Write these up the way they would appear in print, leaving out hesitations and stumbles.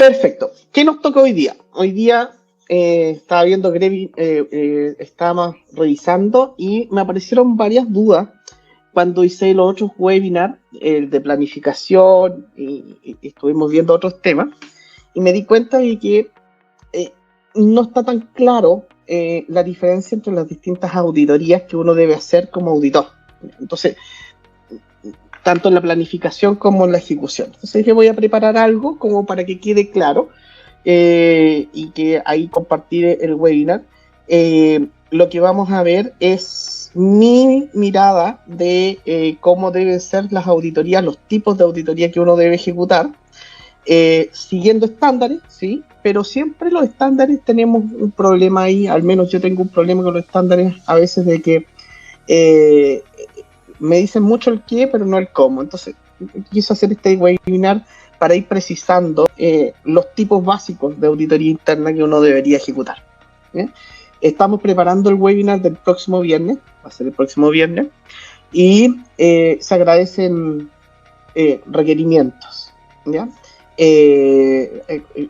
Perfecto. ¿Qué nos toca hoy día? Hoy día estaba viendo estábamos revisando y me aparecieron varias dudas cuando hice los otros webinars, el de planificación, y estuvimos viendo otros temas, y me di cuenta de que no está tan claro la diferencia entre las distintas auditorías que uno debe hacer como auditor. Entonces, tanto en la planificación como en la ejecución. Entonces yo voy a preparar algo como para que quede claro y que ahí compartir el webinar. Lo que vamos a ver es mi mirada de cómo deben ser las auditorías, los tipos de auditoría que uno debe ejecutar, siguiendo estándares, ¿sí? Pero siempre los estándares tenemos un problema ahí, al menos yo tengo un problema con los estándares a veces de que me dicen mucho el qué, pero no el cómo. Entonces, quise hacer este webinar para ir precisando los tipos básicos de auditoría interna que uno debería ejecutar. ¿Bien? Estamos preparando el webinar del próximo viernes, va a ser el próximo viernes, y se agradecen requerimientos, ¿ya?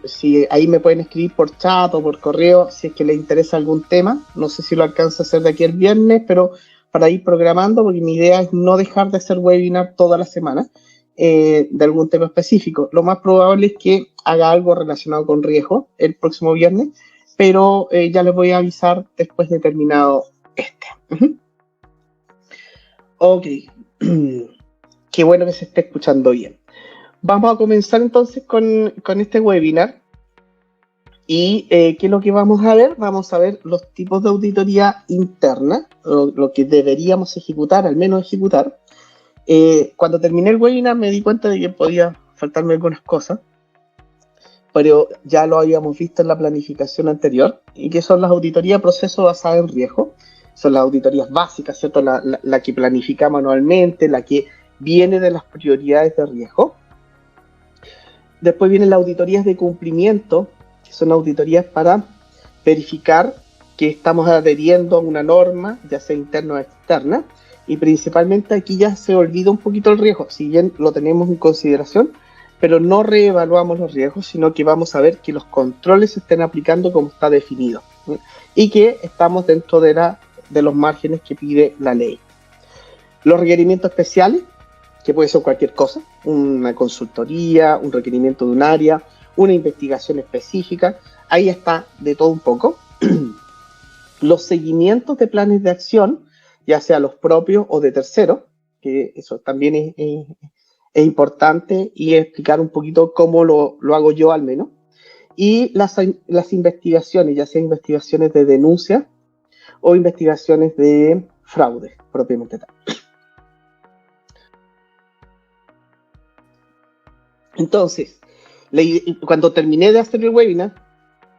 Si ahí me pueden escribir por chat o por correo si es que les interesa algún tema. No sé si lo alcanzo a hacer de aquí el viernes, pero para ir programando, porque mi idea es no dejar de hacer webinar toda la semana de algún tema específico. Lo más probable es que haga algo relacionado con riesgo el próximo viernes, pero ya les voy a avisar después de terminado este. Ok. Qué bueno que se esté escuchando bien. Vamos a comenzar entonces con este webinar. ¿Y qué es lo que vamos a ver? Vamos a ver los tipos de auditoría interna, lo que deberíamos ejecutar, al menos ejecutar. Cuando terminé el webinar me di cuenta de que podía faltarme algunas cosas, pero ya lo habíamos visto en la planificación anterior, y que son las auditorías de proceso basadas en riesgo. Son las auditorías básicas, ¿cierto? La que planificamos anualmente, la que viene de las prioridades de riesgo. Después vienen las auditorías de cumplimiento, que son auditorías para verificar que estamos adheriendo a una norma, ya sea interna o externa, y principalmente aquí ya se olvida un poquito el riesgo, si bien lo tenemos en consideración, pero no reevaluamos los riesgos, sino que vamos a ver que los controles se estén aplicando como está definido, ¿sí? Y que estamos dentro de los márgenes que pide la ley. Los requerimientos especiales, que puede ser cualquier cosa, una consultoría, un requerimiento de un área, una investigación específica, ahí está de todo un poco. Los seguimientos de planes de acción, ya sea los propios o de terceros, que eso también es importante, y explicar un poquito cómo lo hago yo al menos. Y las investigaciones, ya sea investigaciones de denuncia o investigaciones de fraude, propiamente tal. Entonces, cuando terminé de hacer el webinar,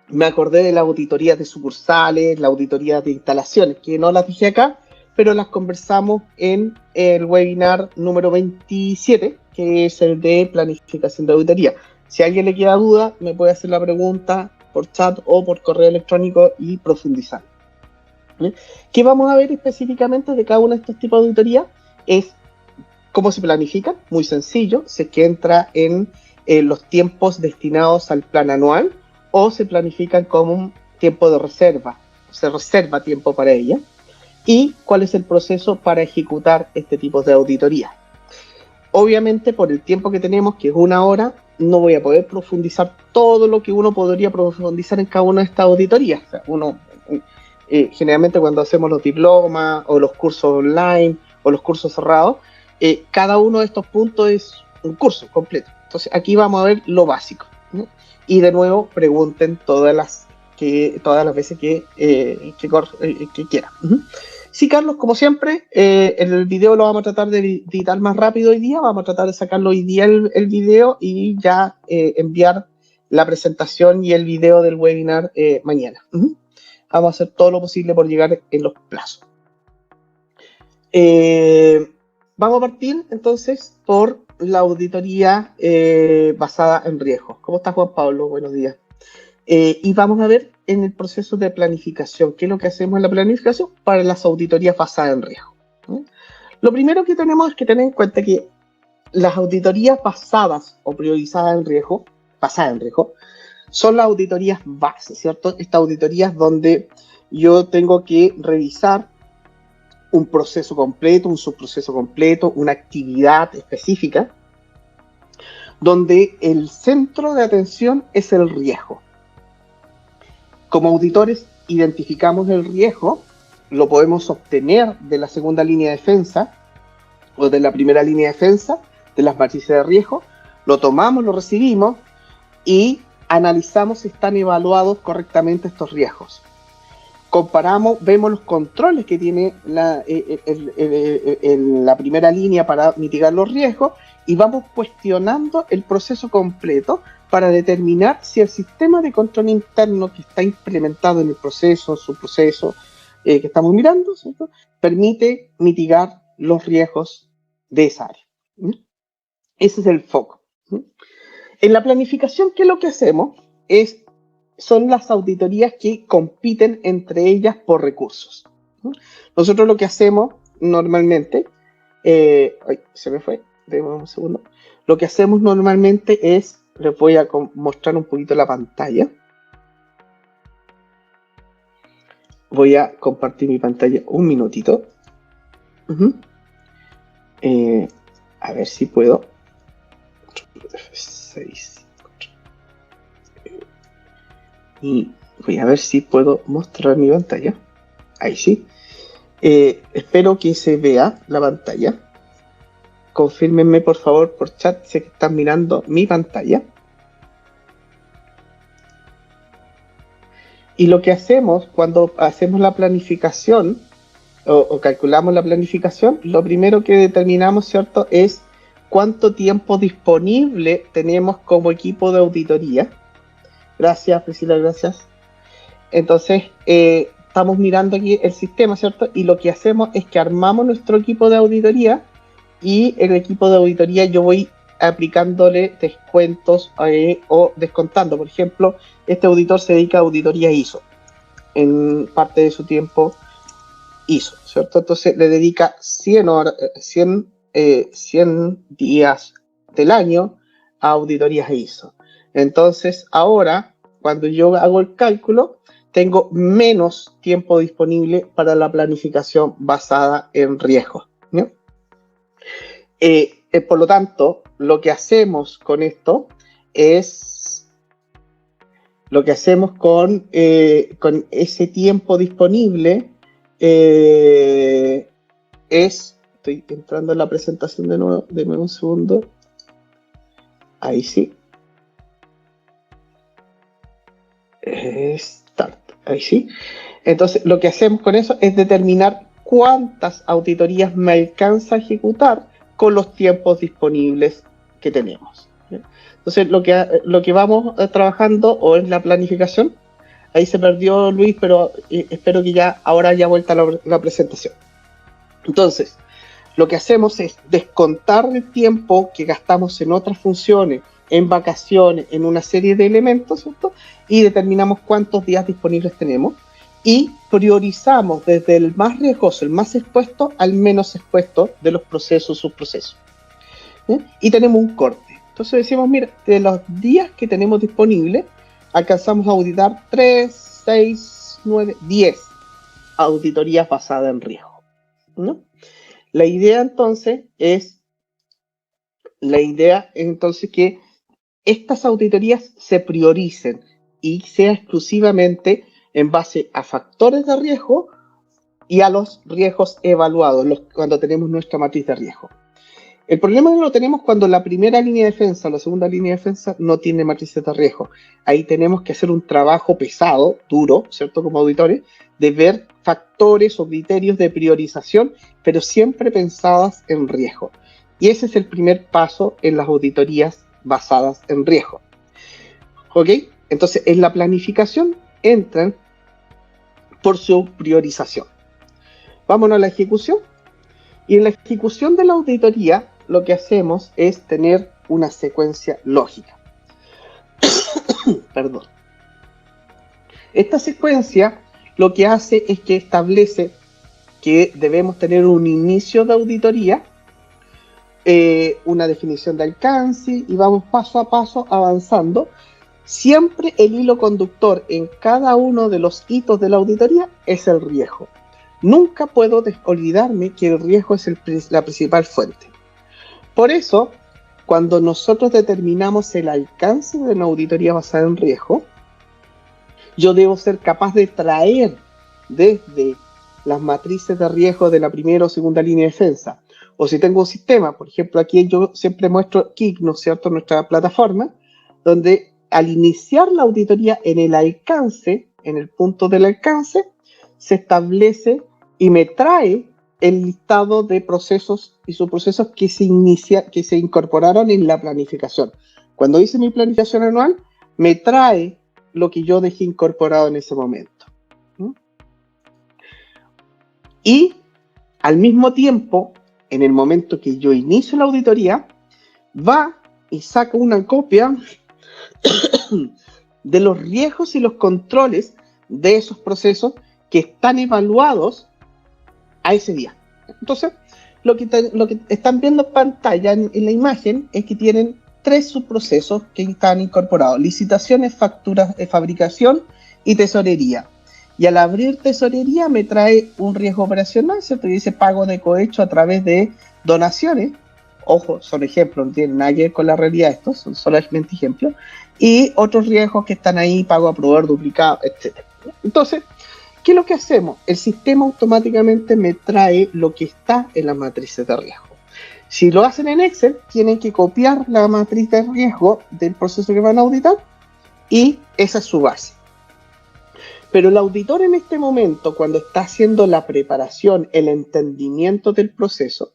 me acordé de las auditorías de sucursales, las auditorías de instalaciones, que no las dije acá, pero las conversamos en el webinar número 27, que es el de planificación de auditoría. Si a alguien le queda duda, me puede hacer la pregunta por chat o por correo electrónico y profundizar. ¿Qué vamos a ver específicamente de cada uno de estos tipos de auditoría? Es cómo se planifica, muy sencillo, se que entra en los tiempos destinados al plan anual o se planifican como un tiempo de reserva, se reserva tiempo para ella, y cuál es el proceso para ejecutar este tipo de auditoría. Obviamente, por el tiempo que tenemos, que es 1 hora, no voy a poder profundizar todo lo que uno podría profundizar en cada una de estas auditorías. O sea, uno, generalmente cuando hacemos los diplomas o los cursos online o los cursos cerrados, cada uno de estos puntos es un curso completo. Entonces aquí vamos a ver lo básico, ¿no? Y de nuevo pregunten todas las veces que quieran. Sí, Carlos, como siempre, el video lo vamos a tratar de editar más rápido hoy día. Vamos a tratar de sacarlo hoy día el video y ya enviar la presentación y el video del webinar mañana. Vamos a hacer todo lo posible por llegar en los plazos. Vamos a partir entonces por la auditoría basada en riesgos. ¿Cómo está, Juan Pablo? Buenos días. Y vamos a ver en el proceso de planificación qué es lo que hacemos en la planificación para las auditorías basadas en riesgo. Lo primero que tenemos es que tener en cuenta que las auditorías basadas o priorizadas en riesgo basada en riesgo, son las auditorías base, ¿cierto? Estas auditorías donde yo tengo que revisar un proceso completo, un subproceso completo, una actividad específica, donde el centro de atención es el riesgo. Como auditores identificamos el riesgo, lo podemos obtener de la segunda línea de defensa o de la primera línea de defensa, de las matrices de riesgo, lo tomamos, lo recibimos y analizamos si están evaluados correctamente estos riesgos. Comparamos, vemos los controles que tiene la primera línea para mitigar los riesgos y vamos cuestionando el proceso completo para determinar si el sistema de control interno que está implementado en el proceso, subproceso que estamos mirando, ¿cierto?, permite mitigar los riesgos de esa área. Ese es el foco. En la planificación, ¿qué es lo que hacemos? Son las auditorías que compiten entre ellas por recursos. Nosotros lo que hacemos normalmente, se me fue, déjame un segundo. Lo que hacemos normalmente es, les voy a mostrar un poquito la pantalla. Voy a compartir mi pantalla un minutito. A ver si puedo. F6. Y voy a ver si puedo mostrar mi pantalla. Ahí sí. Espero que se vea la pantalla. Confírmenme por favor por chat si están mirando mi pantalla. Y lo que hacemos cuando hacemos la planificación o calculamos la planificación, lo primero que determinamos, ¿cierto?, es cuánto tiempo disponible tenemos como equipo de auditoría. Gracias, Priscila, gracias. Entonces, estamos mirando aquí el sistema, ¿cierto? Y lo que hacemos es que armamos nuestro equipo de auditoría y el equipo de auditoría yo voy aplicándole descuentos o descontando. Por ejemplo, este auditor se dedica a auditoría ISO. En parte de su tiempo ISO, ¿cierto? Entonces le dedica 100 días del año a auditorías ISO. Entonces, ahora, cuando yo hago el cálculo, tengo menos tiempo disponible para la planificación basada en riesgo, ¿no? Por lo tanto, lo que hacemos con esto es, lo que hacemos con ese tiempo disponible es, estoy entrando en la presentación de nuevo, denme un segundo, ahí sí. Start, ahí sí. Entonces, lo que hacemos con eso es determinar cuántas auditorías me alcanza a ejecutar con los tiempos disponibles que tenemos. Entonces, lo que vamos trabajando o es la planificación. Ahí se perdió Luis, pero espero que ya ahora haya vuelta la presentación. Entonces, lo que hacemos es descontar el tiempo que gastamos en otras funciones, en vacaciones, en una serie de elementos, ¿cierto? Y determinamos cuántos días disponibles tenemos y priorizamos desde el más riesgoso, el más expuesto, al menos expuesto de los procesos, subprocesos. Y tenemos un corte. Entonces decimos, mira, de los días que tenemos disponibles, alcanzamos a auditar 3, 6, 9, 10 auditorías basadas en riesgo, ¿no? La idea entonces es que estas auditorías se prioricen y sea exclusivamente en base a factores de riesgo y a los riesgos evaluados, cuando tenemos nuestra matriz de riesgo. El problema no lo tenemos cuando la primera línea de defensa o la segunda línea de defensa no tiene matrices de riesgo. Ahí tenemos que hacer un trabajo pesado, duro, ¿cierto?, como auditores, de ver factores o criterios de priorización, pero siempre pensadas en riesgo. Y ese es el primer paso en las auditorías basadas en riesgo. ¿Ok? Entonces, en la planificación entran por su priorización. Vámonos a la ejecución. Y en la ejecución de la auditoría, lo que hacemos es tener una secuencia lógica. Perdón. Esta secuencia lo que hace es que establece que debemos tener un inicio de auditoría, una definición de alcance y vamos paso a paso avanzando. Siempre el hilo conductor en cada uno de los hitos de la auditoría es el riesgo. Nunca puedo olvidarme que el riesgo es la principal fuente. Por eso, cuando nosotros determinamos el alcance de una auditoría basada en riesgo, yo debo ser capaz de traer desde las matrices de riesgo de la primera o segunda línea de defensa, o si tengo un sistema, por ejemplo, aquí yo siempre muestro Kik, ¿no es cierto?, nuestra plataforma, donde al iniciar la auditoría en el alcance, en el punto del alcance, se establece y me trae el listado de procesos y subprocesos que se incorporaron en la planificación. Cuando hice mi planificación anual, me trae lo que yo dejé incorporado en ese momento. Y al mismo tiempo, en el momento que yo inicio la auditoría, va y saca una copia de los riesgos y los controles de esos procesos que están evaluados a ese día. Entonces, lo que están viendo en pantalla en la imagen es que tienen 3 subprocesos que están incorporados: licitaciones, facturas de fabricación y tesorería. Y al abrir tesorería me trae un riesgo operacional, ¿cierto? Y dice pago de cohecho a través de donaciones. Ojo, son ejemplos, no tienen nada que ver con la realidad estos, son solamente ejemplos. Y otros riesgos que están ahí, pago a proveedor duplicado, etc. Entonces, ¿qué es lo que hacemos? El sistema automáticamente me trae lo que está en las matrices de riesgo. Si lo hacen en Excel, tienen que copiar la matriz de riesgo del proceso que van a auditar y esa es su base. Pero el auditor en este momento, cuando está haciendo la preparación, el entendimiento del proceso,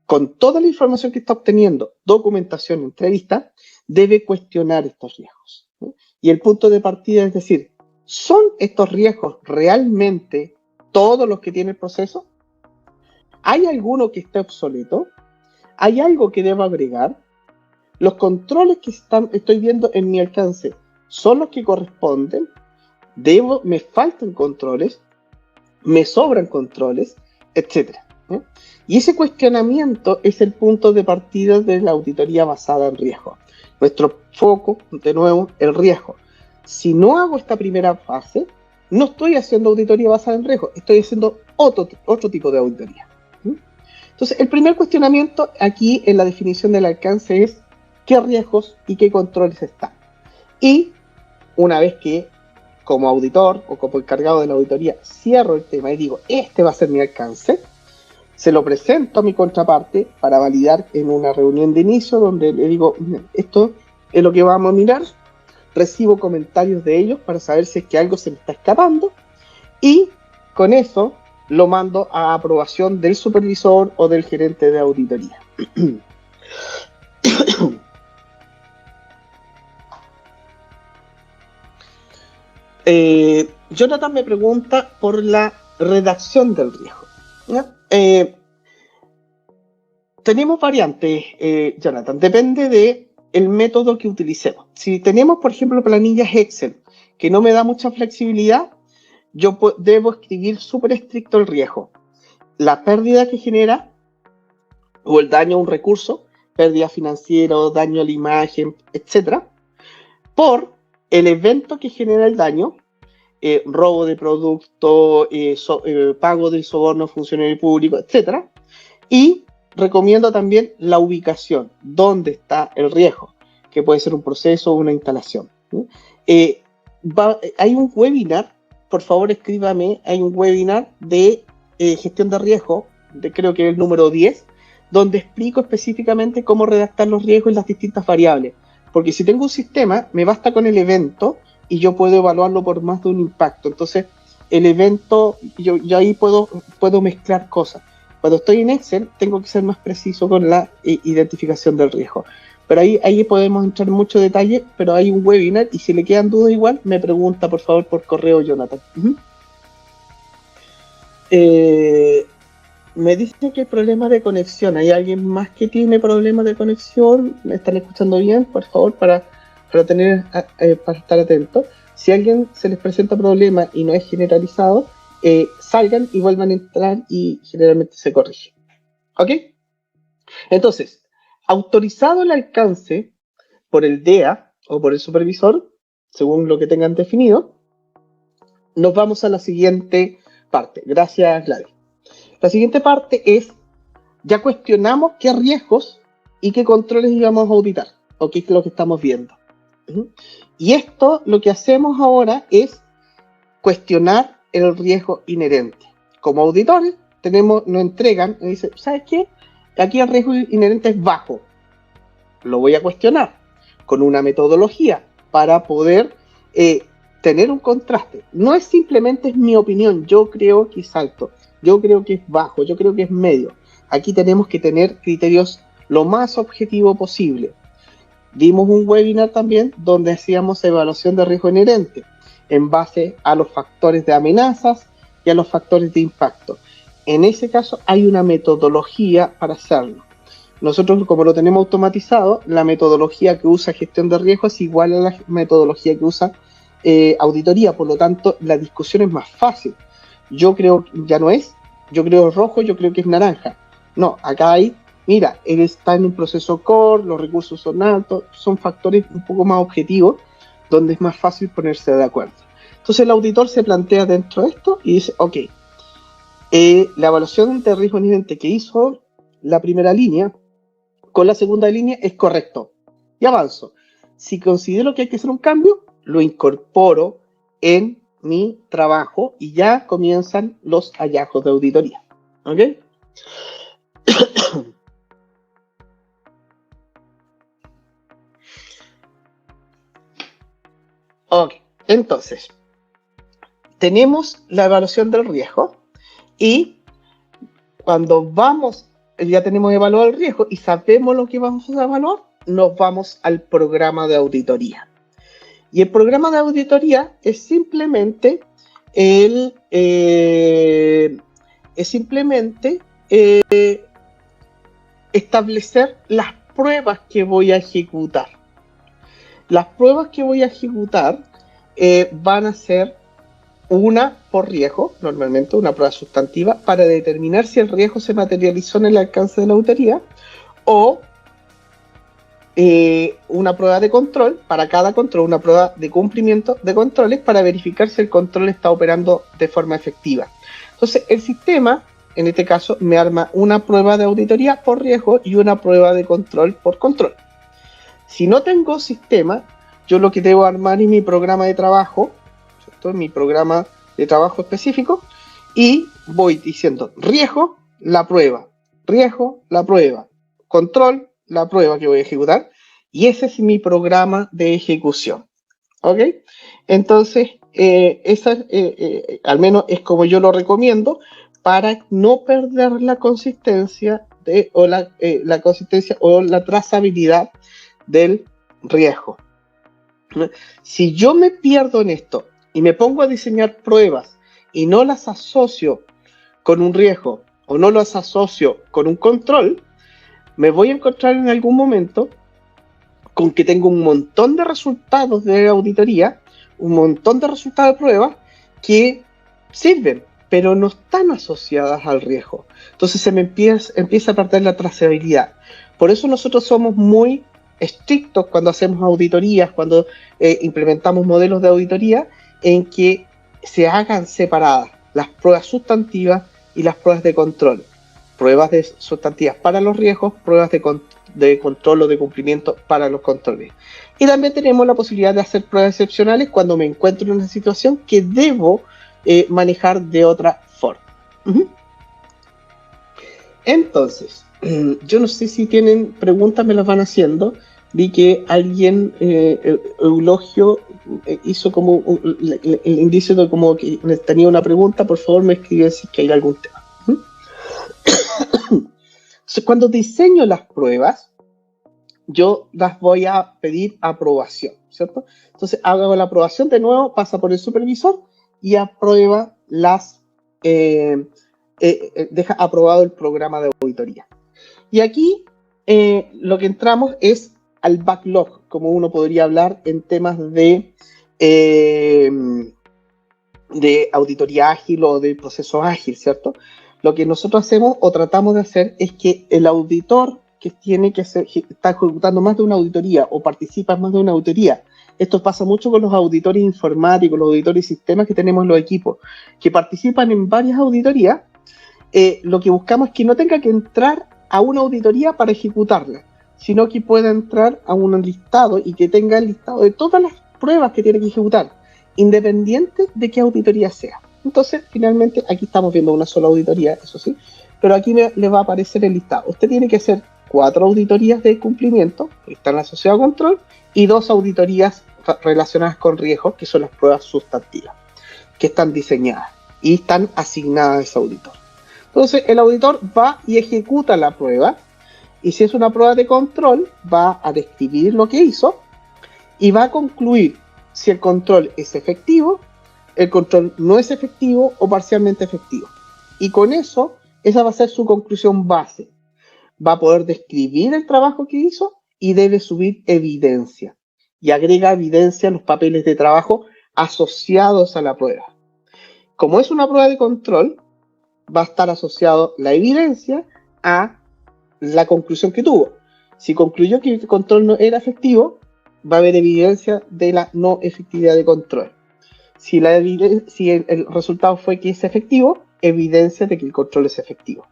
con toda la información que está obteniendo, documentación, entrevista, debe cuestionar estos riesgos, ¿no? Y el punto de partida es decir, ¿son estos riesgos realmente todos los que tiene el proceso? ¿Hay alguno que esté obsoleto? ¿Hay algo que deba agregar? ¿Los controles que estoy viendo en mi alcance son los que corresponden? ¿Me faltan controles? ¿Me sobran controles? Etcétera, ¿eh? Y ese cuestionamiento es el punto de partida de la auditoría basada en riesgo. Nuestro foco, de nuevo, el riesgo. Si no hago esta primera fase, no estoy haciendo auditoría basada en riesgo, estoy haciendo otro tipo de auditoría. Entonces, el primer cuestionamiento aquí en la definición del alcance es qué riesgos y qué controles están. Y una vez que como auditor o como encargado de la auditoría cierro el tema y digo, este va a ser mi alcance, se lo presento a mi contraparte para validar en una reunión de inicio donde le digo, esto es lo que vamos a mirar, recibo comentarios de ellos para saber si es que algo se me está escapando y con eso lo mando a aprobación del supervisor o del gerente de auditoría. Jonathan me pregunta por la redacción del riesgo, ¿no? Tenemos variantes, Jonathan, depende del método que utilicemos. Si tenemos, por ejemplo, planillas Excel que no me da mucha flexibilidad, yo debo escribir súper estricto el riesgo. La pérdida que genera o el daño a un recurso, pérdida financiera, daño a la imagen, etcétera, por el evento que genera el daño, robo de producto, pago del soborno funcionario público, etcétera. Y recomiendo también la ubicación, dónde está el riesgo, que puede ser un proceso o una instalación. Hay un webinar, por favor escríbame, hay un webinar de gestión de riesgo, creo que es el número 10, donde explico específicamente cómo redactar los riesgos y las distintas variables. Porque si tengo un sistema, me basta con el evento y yo puedo evaluarlo por más de un impacto. Entonces, el evento, yo ahí puedo mezclar cosas. Cuando estoy en Excel, tengo que ser más preciso con la identificación del riesgo. Pero ahí podemos entrar en mucho detalle, pero hay un webinar y si le quedan dudas igual, me pregunta por favor por correo, Jonathan. Me dicen que hay problemas de conexión. ¿Hay alguien más que tiene problemas de conexión? ¿Me están escuchando bien? Por favor, para estar atentos. Si a alguien se les presenta problema y no es generalizado, salgan y vuelvan a entrar y generalmente se corrige. ¿Ok? Entonces, autorizado el alcance por el DEA o por el supervisor, según lo que tengan definido, nos vamos a la siguiente parte. Gracias, Gladys. La siguiente parte es, ya cuestionamos qué riesgos y qué controles íbamos a auditar, o qué es lo que estamos viendo. Y esto, lo que hacemos ahora es cuestionar el riesgo inherente. Como auditores, nos entregan, y dicen, ¿sabes qué? Aquí el riesgo inherente es bajo. Lo voy a cuestionar con una metodología para poder tener un contraste. No es simplemente es mi opinión, yo creo que es alto, yo creo que es bajo, yo creo que es medio. Aquí tenemos que tener criterios lo más objetivo posible. Dimos un webinar también donde hacíamos evaluación de riesgo inherente en base a los factores de amenazas y a los factores de impacto. En ese caso hay una metodología para hacerlo. Nosotros, como lo tenemos automatizado, la metodología que usa gestión de riesgo es igual a la metodología que usa auditoría, por lo tanto la discusión es más fácil. Yo creo, ya no es, yo creo rojo, yo creo que es naranja. No, acá hay, mira, él está en un proceso core, los recursos son altos, son factores un poco más objetivos, donde es más fácil ponerse de acuerdo. Entonces el auditor se plantea dentro de esto y dice, ok, la evaluación de riesgo inherente que hizo la primera línea con la segunda línea es correcto. Y avanzo. Si considero que hay que hacer un cambio, lo incorporo en mi trabajo y ya comienzan los hallazgos de auditoría. ¿Ok? Ok. Entonces, tenemos la evaluación del riesgo y cuando ya tenemos evaluado el riesgo y sabemos lo que vamos a evaluar, nos vamos al programa de auditoría. Y el programa de auditoría es simplemente establecer las pruebas que voy a ejecutar. Las pruebas que voy a ejecutar van a ser una por riesgo, normalmente una prueba sustantiva, para determinar si el riesgo se materializó en el alcance de la auditoría, o una prueba de control, para cada control, una prueba de cumplimiento de controles para verificar si el control está operando de forma efectiva. Entonces, el sistema, en este caso, me arma una prueba de auditoría por riesgo y una prueba de control por control. Si no tengo sistema, yo lo que debo armar es mi programa de trabajo, ¿cierto? Mi programa de trabajo específico, y voy diciendo riesgo, la prueba, riesgo, la prueba, control, la prueba que voy a ejecutar, y ese es mi programa de ejecución. ¿Ok? Entonces, al menos es como yo lo recomiendo, para no perder la consistencia la consistencia o la trazabilidad del riesgo. Si yo me pierdo en esto y me pongo a diseñar pruebas y no las asocio con un riesgo o no las asocio con un control, me voy a encontrar en algún momento con que tengo un montón de resultados de auditoría, un montón de resultados de pruebas que sirven, pero no están asociadas al riesgo. Entonces se me empieza a perder la trazabilidad. Por eso nosotros somos muy estrictos cuando hacemos auditorías, cuando implementamos modelos de auditoría, en que se hagan separadas las pruebas sustantivas y las pruebas de control. Pruebas sustantivas para los riesgos, pruebas de control o de cumplimiento para los controles. Y también tenemos la posibilidad de hacer pruebas excepcionales cuando me encuentro en una situación que debo manejar de otra forma. Entonces, yo no sé si tienen preguntas, me las van haciendo. Vi que alguien, Eulogio, hizo como el indicio de como que tenía una pregunta. Por favor, me escriben si hay algún tema. Cuando diseño las pruebas, yo las voy a pedir aprobación, ¿cierto? Entonces hago la aprobación de nuevo, pasa por el supervisor y aprueba deja aprobado el programa de auditoría. Y aquí lo que entramos es al backlog, como uno podría hablar en temas de auditoría ágil o de proceso ágil, ¿cierto? Lo que nosotros hacemos o tratamos de hacer es que el auditor que está ejecutando más de una auditoría o participa en más de una auditoría. Esto pasa mucho con los auditores informáticos, los auditores de sistemas que tenemos en los equipos, que participan en varias auditorías. Lo que buscamos es que no tenga que entrar a una auditoría para ejecutarla, sino que pueda entrar a un listado y que tenga el listado de todas las pruebas que tiene que ejecutar, independiente de qué auditoría sea. Entonces, finalmente, aquí estamos viendo una sola auditoría, eso sí, pero aquí le va a aparecer el listado. Usted tiene que hacer 4 auditorías de cumplimiento, que están asociadas a control, y 2 auditorías relacionadas con riesgos, que son las pruebas sustantivas, que están diseñadas y están asignadas a ese auditor. Entonces, el auditor va y ejecuta la prueba, y si es una prueba de control, va a describir lo que hizo y va a concluir si el control es efectivo, el control no es efectivo o parcialmente efectivo. Y con eso, esa va a ser su conclusión base. Va a poder describir el trabajo que hizo y debe subir evidencia. Y agrega evidencia a los papeles de trabajo asociados a la prueba. Como es una prueba de control, va a estar asociado la evidencia a la conclusión que tuvo. Si concluyó que el control no era efectivo, va a haber evidencia de la no efectividad de control. Si el resultado fue que es efectivo, evidencia de que el control es efectivo.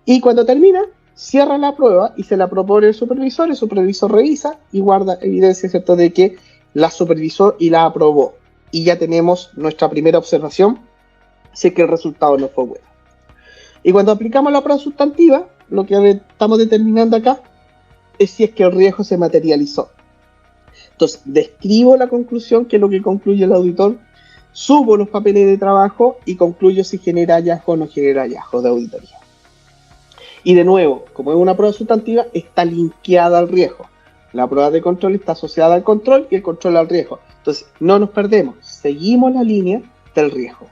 Y cuando termina, cierra la prueba y se la propone el supervisor revisa y guarda evidencia, ¿cierto?, de que la supervisó y la aprobó. Y ya tenemos nuestra primera observación, si es que el resultado no fue bueno. Y cuando aplicamos la prueba sustantiva, lo que estamos determinando acá es si es que el riesgo se materializó. Entonces, describo la conclusión, que es lo que concluye el auditor, subo los papeles de trabajo y concluyo si genera hallazgo o no genera hallazgo de auditoría. Y de nuevo, como es una prueba sustantiva, está linkeada al riesgo. La prueba de control está asociada al control y el control al riesgo. Entonces, no nos perdemos, seguimos la línea del riesgo.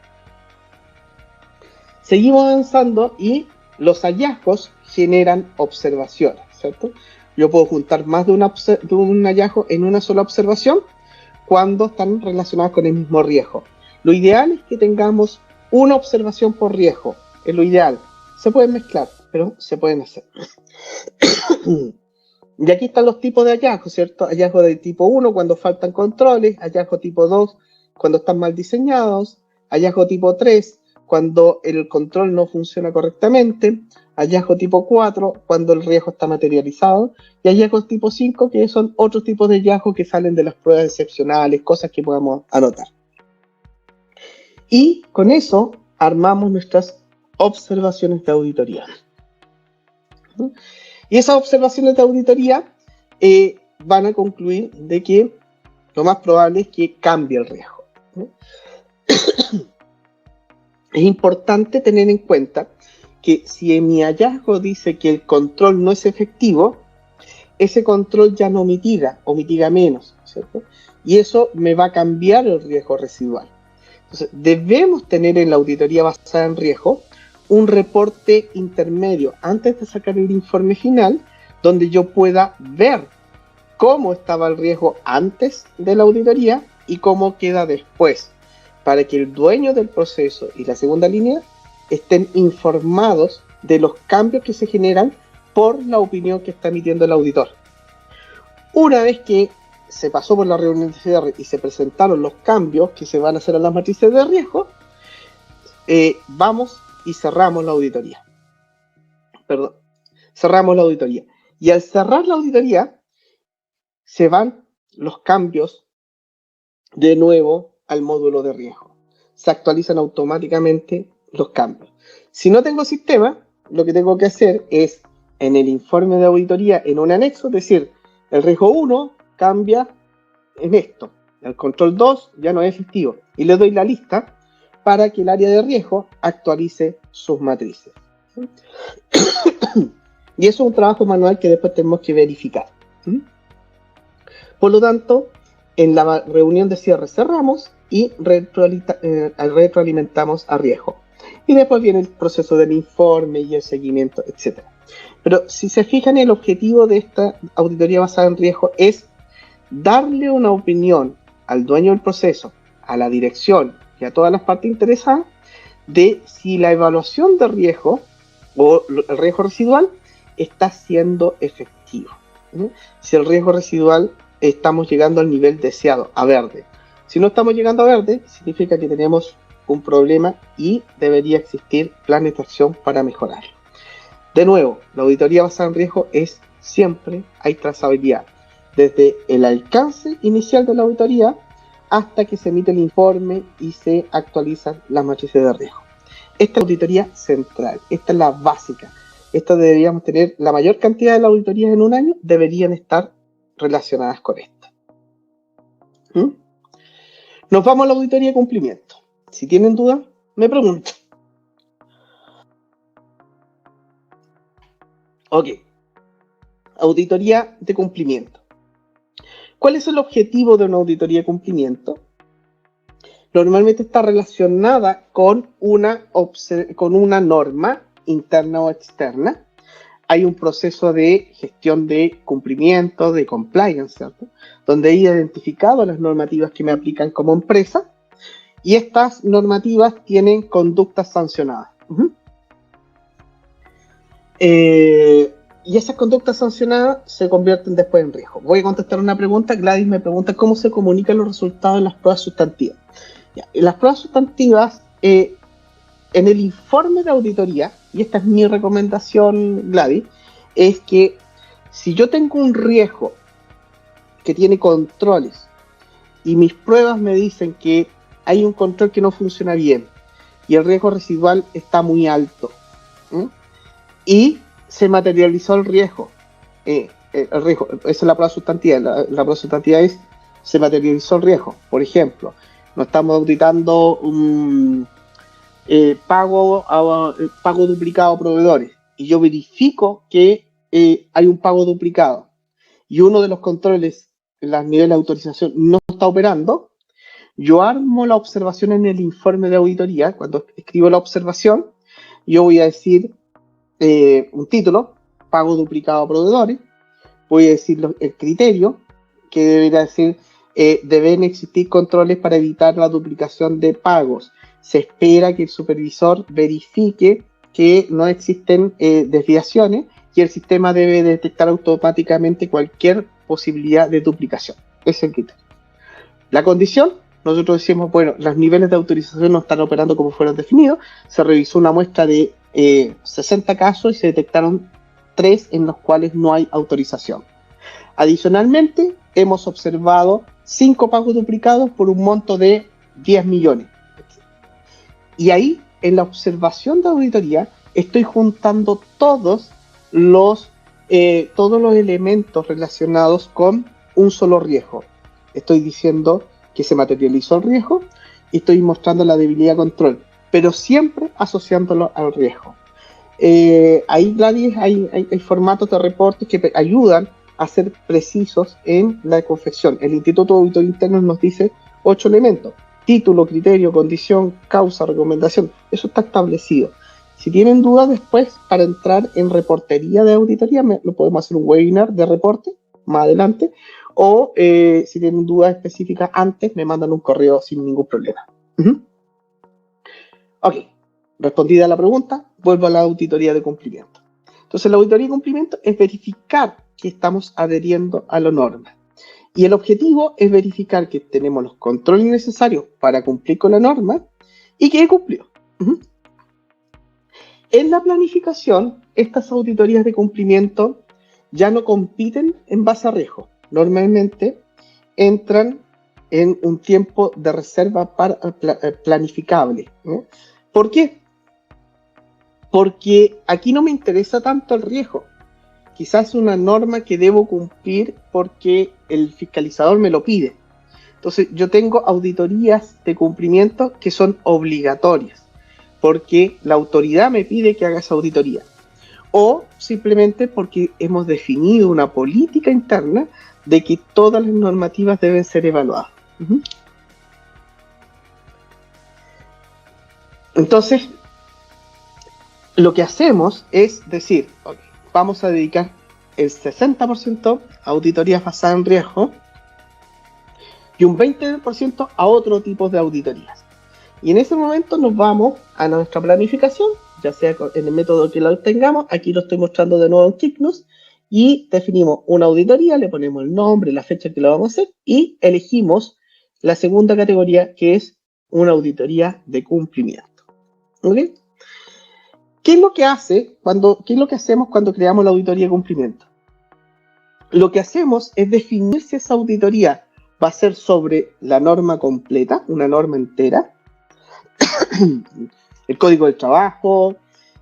Seguimos avanzando y los hallazgos generan observaciones, ¿cierto? Yo puedo juntar más de un hallazgo en una sola observación cuando están relacionados con el mismo riesgo. Lo ideal es que tengamos una observación por riesgo, es lo ideal. Se pueden mezclar, pero se pueden hacer. Y aquí están los tipos de hallazgos, ¿cierto? Hallazgo de tipo 1 cuando faltan controles, hallazgo tipo 2 cuando están mal diseñados, hallazgo tipo 3 cuando el control no funciona correctamente, hallazgo tipo 4 cuando el riesgo está materializado, y hallazgos tipo 5 que son otros tipos de hallazgos que salen de las pruebas excepcionales, cosas que podamos anotar. Y con eso armamos nuestras observaciones de auditoría. Y esas observaciones de auditoría van a concluir de que lo más probable es que cambie el riesgo. Es importante tener en cuenta que si en mi hallazgo dice que el control no es efectivo, ese control ya no mitiga o mitiga menos, ¿cierto? Y eso me va a cambiar el riesgo residual. Entonces, debemos tener en la auditoría basada en riesgo un reporte intermedio antes de sacar el informe final, donde yo pueda ver cómo estaba el riesgo antes de la auditoría y cómo queda después, para que el dueño del proceso y la segunda línea estén informados de los cambios que se generan por la opinión que está emitiendo el auditor. Una vez que se pasó por la reunión de cierre y se presentaron los cambios que se van a hacer a las matrices de riesgo, vamos y cerramos la auditoría. Cerramos la auditoría. Y al cerrar la auditoría, se van los cambios de nuevo al módulo de riesgo. Se actualizan automáticamente los cambios. Si no tengo sistema, lo que tengo que hacer es, en el informe de auditoría, en un anexo, decir, el riesgo 1 cambia en esto, el control 2 ya no es efectivo, y le doy la lista para que el área de riesgo actualice sus matrices. Y eso es un trabajo manual que después tenemos que verificar. Por lo tanto, en la reunión de cierre cerramos y retroalimentamos a riesgo. Y después viene el proceso del informe y el seguimiento, etc. Pero si se fijan, el objetivo de esta auditoría basada en riesgo es darle una opinión al dueño del proceso, a la dirección y a todas las partes interesadas de si la evaluación de riesgo o el riesgo residual está siendo efectivo. Si el riesgo residual estamos llegando al nivel deseado, a verde. Si no estamos llegando a verde, significa que tenemos un problema y debería existir planes de acción para mejorarlo. De nuevo, la auditoría basada en riesgo es siempre hay trazabilidad, desde el alcance inicial de la auditoría hasta que se emite el informe y se actualizan las matrices de riesgo. Esta es la auditoría central, esta es la básica. Esta deberíamos tener, la mayor cantidad de las auditorías en un año deberían estar relacionadas con esta. Nos vamos a la auditoría de cumplimiento. Si tienen dudas, me preguntan. Ok. Auditoría de cumplimiento. ¿Cuál es el objetivo de una auditoría de cumplimiento? Normalmente está relacionada con una norma interna o externa. Hay un proceso de gestión de cumplimiento, de compliance, ¿cierto? Donde he identificado las normativas que me aplican como empresa y estas normativas tienen conductas sancionadas. Y esas conductas sancionadas se convierten después en riesgo. Voy a contestar una pregunta. Gladys me pregunta cómo se comunican los resultados en las pruebas sustantivas. En las pruebas sustantivas, en el informe de auditoría, y esta es mi recomendación, Gladys, es que si yo tengo un riesgo que tiene controles y mis pruebas me dicen que hay un control que no funciona bien y el riesgo residual está muy alto, y se materializó el riesgo, esa es la prueba sustantiva. La prueba sustantiva es se materializó el riesgo. Por ejemplo, no estamos auditando un pago duplicado a proveedores y yo verifico que hay un pago duplicado y uno de los controles en los niveles de autorización no está operando. Yo armo la observación en el informe de auditoría. Cuando escribo la observación, yo voy a decir un título, pago duplicado a proveedores. Voy a decir el criterio, que debería decir, deben existir controles para evitar la duplicación de pagos. Se espera que el supervisor verifique que no existen desviaciones y el sistema debe detectar automáticamente cualquier posibilidad de duplicación. Ese es el criterio. La condición, nosotros decimos, bueno, los niveles de autorización no están operando como fueron definidos. Se revisó una muestra de 60 casos y se detectaron 3 en los cuales no hay autorización. Adicionalmente, hemos observado 5 pagos duplicados por un monto de 10 millones. Y ahí, en la observación de auditoría, estoy juntando todos los elementos relacionados con un solo riesgo. Estoy diciendo que se materializó el riesgo y estoy mostrando la debilidad de control, pero siempre asociándolo al riesgo. Ahí, Gladys, hay formatos de reportes que ayudan a ser precisos en la confección. El Instituto de Auditor Interno nos dice 8 elementos: título, criterio, condición, causa, recomendación. Eso está establecido. Si tienen dudas después, para entrar en reportería de auditoría, lo podemos hacer un webinar de reporte más adelante, o si tienen dudas específicas antes, me mandan un correo sin ningún problema. Ok, respondida la pregunta, vuelvo a la auditoría de cumplimiento. Entonces, la auditoría de cumplimiento es verificar que estamos adheriendo a la norma. Y el objetivo es verificar que tenemos los controles necesarios para cumplir con la norma y que cumplió. En la planificación, estas auditorías de cumplimiento ya no compiten en base a riesgo. Normalmente entran en un tiempo de reserva planificable. ¿Por qué? Porque aquí no me interesa tanto el riesgo. Quizás es una norma que debo cumplir porque el fiscalizador me lo pide. Entonces, yo tengo auditorías de cumplimiento que son obligatorias, porque la autoridad me pide que haga esa auditoría. O simplemente porque hemos definido una política interna de que todas las normativas deben ser evaluadas. Entonces, lo que hacemos es decir, okay, vamos a dedicar el 60% a auditorías basadas en riesgo y un 20% a otro tipo de auditorías. Y en ese momento nos vamos a nuestra planificación, ya sea en el método que lo tengamos. Aquí lo estoy mostrando de nuevo en Kiknos, y definimos una auditoría, le ponemos el nombre, la fecha que lo vamos a hacer, y elegimos la segunda categoría, que es una auditoría de cumplimiento. ¿Ok? ¿Qué es lo que hacemos cuando creamos la auditoría de cumplimiento? Lo que hacemos es definir si esa auditoría va a ser sobre la norma completa, una norma entera, el código del trabajo,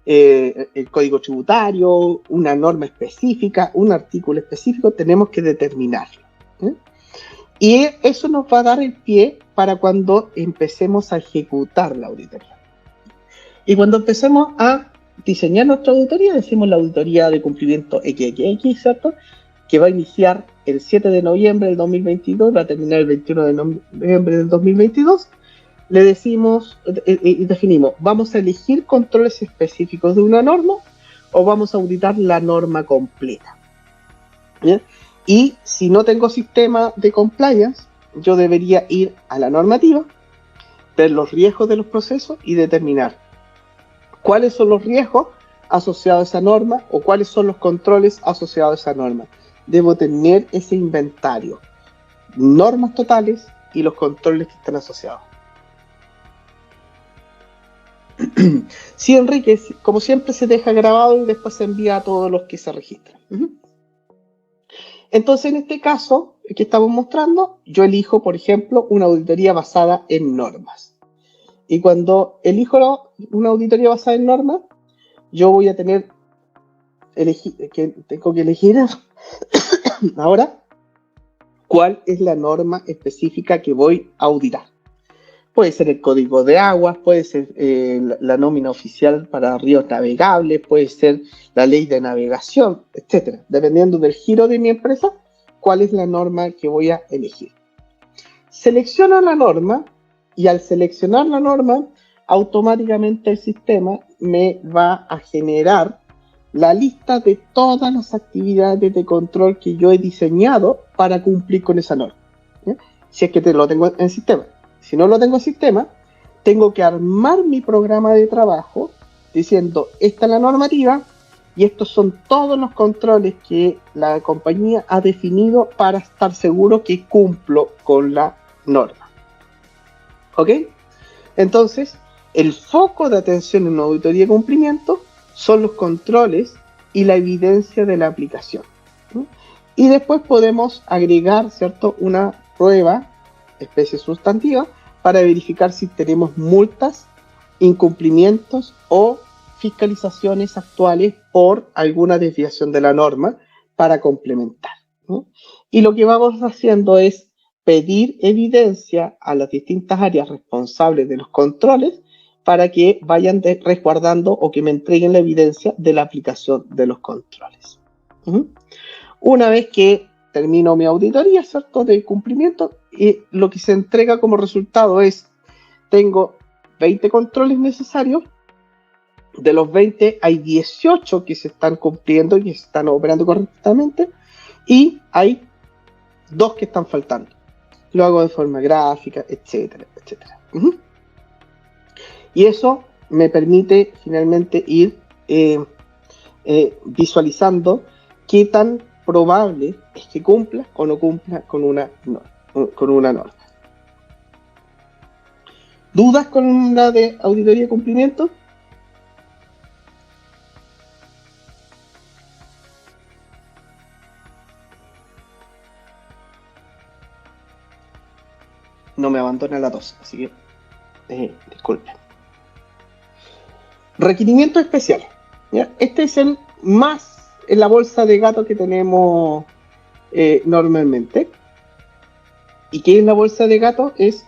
el código tributario, una norma específica, un artículo específico, tenemos que determinarlo. Y eso nos va a dar el pie para cuando empecemos a ejecutar la auditoría. Y cuando empecemos a diseñar nuestra auditoría, decimos la auditoría de cumplimiento XXX, ¿cierto? Que va a iniciar el 7 de noviembre del 2022, va a terminar el 21 de noviembre del 2022. Le decimos y definimos, ¿vamos a elegir controles específicos de una norma o vamos a auditar la norma completa? ¿Bien? Y si no tengo sistema de compliance, yo debería ir a la normativa, ver los riesgos de los procesos y determinar cuáles son los riesgos asociados a esa norma o cuáles son los controles asociados a esa norma. Debo tener ese inventario, normas totales y los controles que están asociados. Sí, Enrique, como siempre se deja grabado y después se envía a todos los que se registran. Entonces, en este caso que estamos mostrando, yo elijo, por ejemplo, una auditoría basada en normas. Y cuando elijo una auditoría basada en normas, yo voy a tengo que elegir ahora cuál es la norma específica que voy a auditar. Puede ser el código de aguas, puede ser la nómina oficial para ríos navegables, puede ser la ley de navegación, etcétera. Dependiendo del giro de mi empresa, cuál es la norma que voy a elegir. Selecciono la norma y al seleccionar la norma, automáticamente el sistema me va a generar la lista de todas las actividades de control que yo he diseñado para cumplir con esa norma. ¿Sí? Si es que lo tengo en sistema. Si no lo tengo en sistema, tengo que armar mi programa de trabajo diciendo, esta es la normativa y estos son todos los controles que la compañía ha definido para estar seguro que cumplo con la norma. ¿Ok? Entonces, el foco de atención en una auditoría de cumplimiento son los controles y la evidencia de la aplicación. ¿Sí? Y después podemos agregar, ¿cierto?, una prueba, especie sustantiva, para verificar si tenemos multas, incumplimientos o fiscalizaciones actuales por alguna desviación de la norma para complementar. ¿Sí? Y lo que vamos haciendo es pedir evidencia a las distintas áreas responsables de los controles para que vayan resguardando o que me entreguen la evidencia de la aplicación de los controles. Una vez que termino mi auditoría, ¿cierto?, de cumplimiento, lo que se entrega como resultado es, tengo 20 controles necesarios, de los 20 hay 18 que se están cumpliendo y que se están operando correctamente, y hay 2 que están faltando. Lo hago de forma gráfica, etcétera, etcétera. Y eso me permite finalmente ir visualizando qué tan probable es que cumpla o no cumpla con una norma. ¿Dudas con la de auditoría de cumplimiento? No me abandona la tos, así que disculpen. Requerimientos especiales. ¿Ya? Este es el más en la bolsa de gato que tenemos normalmente. ¿Y qué es la bolsa de gato? Es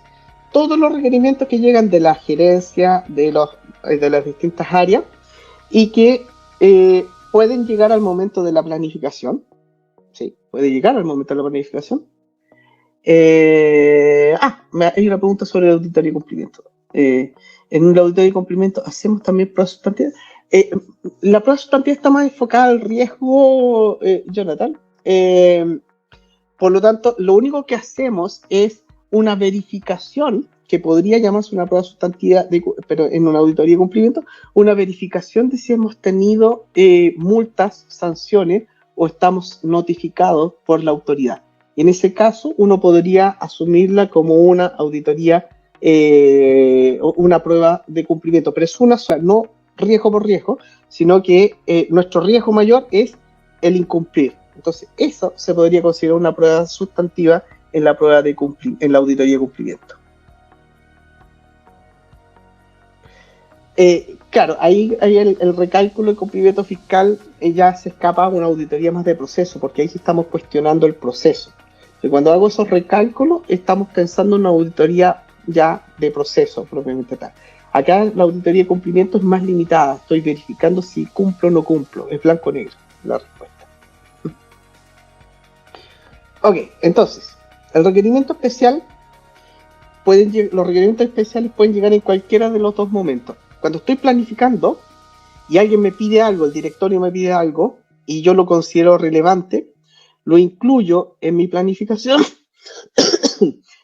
todos los requerimientos que llegan de la gerencia, de las distintas áreas y que pueden llegar al momento de la planificación. Sí, puede llegar al momento de la planificación. Hay una pregunta sobre el auditoría de cumplimiento. En un auditoría de cumplimiento hacemos también prueba sustantiva. La prueba sustantiva está más enfocada al riesgo, Jonathan. Por lo tanto, lo único que hacemos es una verificación que podría llamarse una prueba sustantiva, pero en una auditoría de cumplimiento, una verificación de si hemos tenido multas, sanciones o estamos notificados por la autoridad. Y en ese caso, uno podría asumirla como una auditoría, una prueba de cumplimiento, pero es una sola, no riesgo por riesgo, sino que nuestro riesgo mayor es el incumplir. Entonces, eso se podría considerar una prueba sustantiva en la prueba de en la auditoría de cumplimiento. Claro, ahí el recálculo de cumplimiento fiscal ya se escapa a una auditoría más de proceso, porque ahí sí estamos cuestionando el proceso. Y cuando hago esos recálculos, estamos pensando en una auditoría ya de proceso, propiamente tal. Acá la auditoría de cumplimiento es más limitada, estoy verificando si cumplo o no cumplo, es blanco o negro la respuesta. Ok, entonces, el requerimiento especial, los requerimientos especiales pueden llegar en cualquiera de los dos momentos. Cuando estoy planificando y alguien me pide algo, el directorio me pide algo, y yo lo considero relevante, lo incluyo en mi planificación,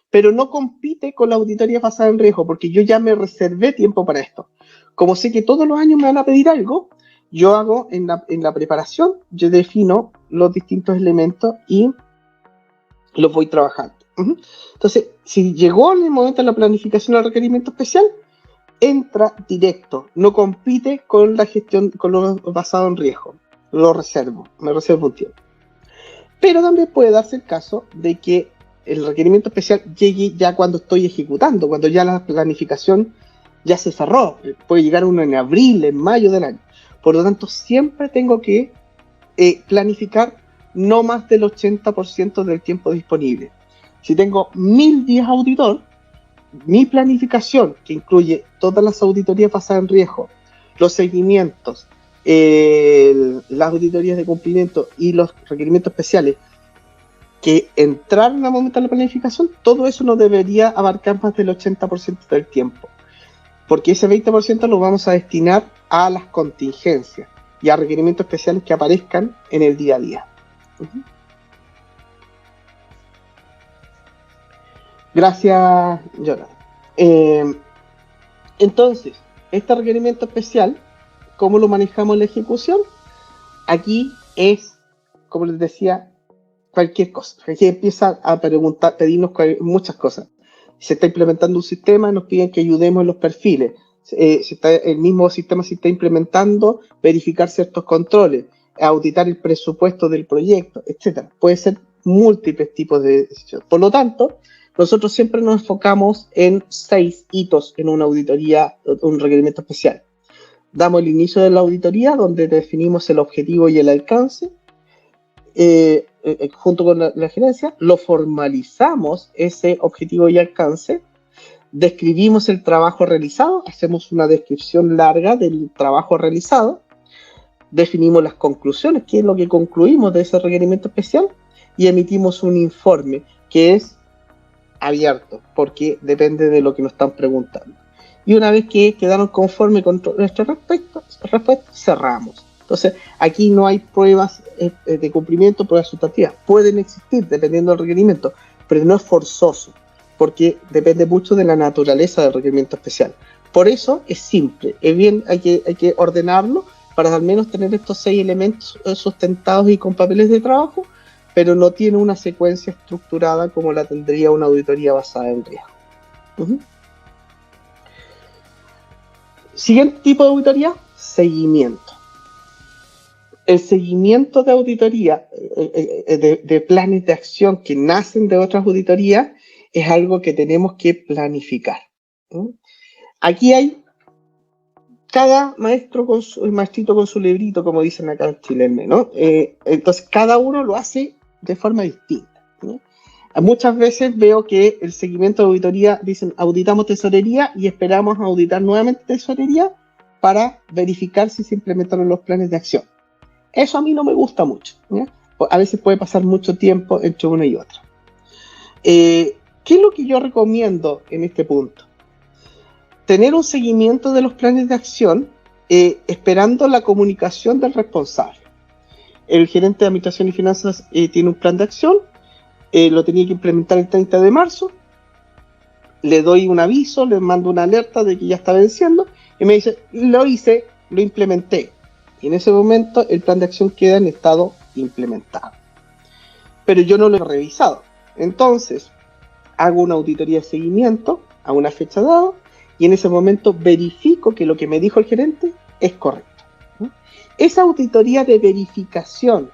pero no compite con la auditoría basada en riesgo, porque yo ya me reservé tiempo para esto. Como sé que todos los años me van a pedir algo, yo hago en la preparación, yo defino los distintos elementos y los voy trabajando. Entonces, si llegó en el momento de la planificación del requerimiento especial, entra directo, no compite con la gestión, con lo basado en riesgo. Lo reservo, me reservo un tiempo. Pero también puede darse el caso de que el requerimiento especial llegue ya cuando estoy ejecutando, cuando ya la planificación ya se cerró. Puede llegar uno en abril, en mayo del año. Por lo tanto, siempre tengo que planificar no más del 80% del tiempo disponible. Si tengo 1000 días auditor, mi planificación, que incluye todas las auditorías basadas en riesgo, los seguimientos, las auditorías de cumplimiento y los requerimientos especiales que entraron al momento de la planificación, todo eso no debería abarcar más del 80% del tiempo, porque ese 20% lo vamos a destinar a las contingencias y a requerimientos especiales que aparezcan en el día a día. Gracias, Jonathan. Entonces, este requerimiento especial, ¿cómo lo manejamos en la ejecución? Aquí es, como les decía, cualquier cosa. Aquí empieza a pedirnos muchas cosas. Se está implementando un sistema, nos piden que ayudemos en los perfiles. El mismo sistema se está implementando, verificar ciertos controles, auditar el presupuesto del proyecto, etc. Puede ser múltiples tipos de decisiones. Por lo tanto, nosotros siempre nos enfocamos en 6 hitos en una auditoría, un requerimiento especial. Damos el inicio de la auditoría, donde definimos el objetivo y el alcance, junto con la gerencia, lo formalizamos ese objetivo y alcance, describimos el trabajo realizado, hacemos una descripción larga del trabajo realizado, definimos las conclusiones, qué es lo que concluimos de ese requerimiento especial, y emitimos un informe que es abierto, porque depende de lo que nos están preguntando. Y una vez que quedaron conformes con nuestra respuesta, cerramos. Entonces, aquí no hay pruebas de cumplimiento, pruebas sustantivas. Pueden existir dependiendo del requerimiento, pero no es forzoso, porque depende mucho de la naturaleza del requerimiento especial. Por eso es simple, es bien, hay que ordenarlo para al menos tener estos 6 elementos sustentados y con papeles de trabajo, pero no tiene una secuencia estructurada como la tendría una auditoría basada en riesgo. Siguiente tipo de auditoría, seguimiento. El seguimiento de auditoría, de planes de acción que nacen de otras auditorías, es algo que tenemos que planificar. Aquí hay cada maestrito con su librito, como dicen acá en Chile, ¿no? Entonces, cada uno lo hace de forma distinta, ¿no? Muchas veces veo que el seguimiento de auditoría, dicen, auditamos tesorería y esperamos auditar nuevamente tesorería para verificar si se implementaron los planes de acción. Eso a mí no me gusta mucho, ¿ya? A veces puede pasar mucho tiempo entre una y otra. ¿Qué es lo que yo recomiendo en este punto? Tener un seguimiento de los planes de acción esperando la comunicación del responsable. El gerente de Administración y Finanzas tiene un plan de acción, lo tenía que implementar el 30 de marzo, le doy un aviso, le mando una alerta de que ya está venciendo, y me dice, lo hice, lo implementé. Y en ese momento el plan de acción queda en estado implementado. Pero yo no lo he revisado. Entonces, hago una auditoría de seguimiento a una fecha dada, y en ese momento verifico que lo que me dijo el gerente es correcto. Esa auditoría de verificación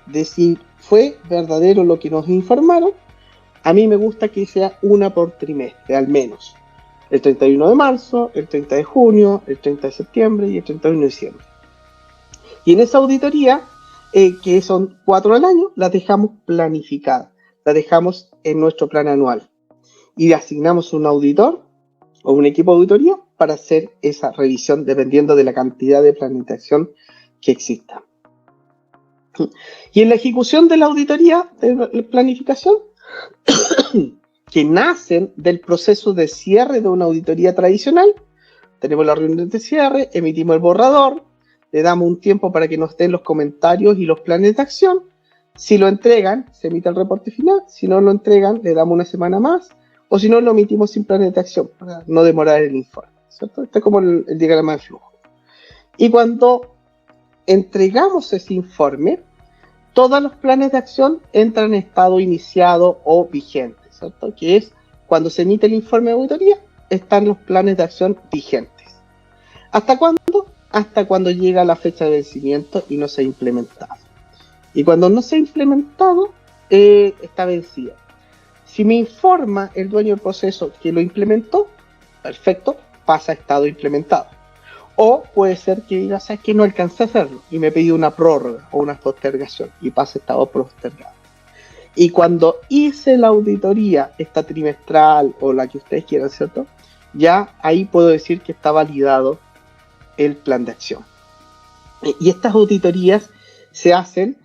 de si fue verdadero lo que nos informaron, a mí me gusta que sea una por trimestre, al menos. El 31 de marzo, el 30 de junio, el 30 de septiembre y el 31 de diciembre. Y en esa auditoría, que son 4 al año, las dejamos planificadas, las dejamos en nuestro plan anual. Y le asignamos un auditor o un equipo de auditoría para hacer esa revisión dependiendo de la cantidad de planificación que exista. Y en la ejecución de la auditoría de planificación, que nacen del proceso de cierre de una auditoría tradicional, tenemos la reunión de cierre, emitimos el borrador, le damos un tiempo para que nos den los comentarios y los planes de acción. Si lo entregan, se emite el reporte final. Si no lo entregan, le damos una semana más. O si no, lo emitimos sin planes de acción para no demorar el informe, ¿cierto? Este es como el diagrama de flujo. Y cuando entregamos ese informe, todos los planes de acción entran en estado iniciado o vigente, ¿cierto? Que es cuando se emite el informe de auditoría, están los planes de acción vigentes. ¿Hasta cuándo? Hasta cuando llega la fecha de vencimiento y no se ha implementado. Y cuando no se ha implementado, está vencida. Si me informa el dueño del proceso que lo implementó, perfecto, pasa a estado implementado. O puede ser que diga, ¿sabes qué? No alcancé a hacerlo y me pedí una prórroga o una postergación y pasa a estado postergado. Y cuando hice la auditoría, esta trimestral o la que ustedes quieran, ¿cierto? Ya ahí puedo decir que está validado el plan de acción. Y estas auditorías se hacen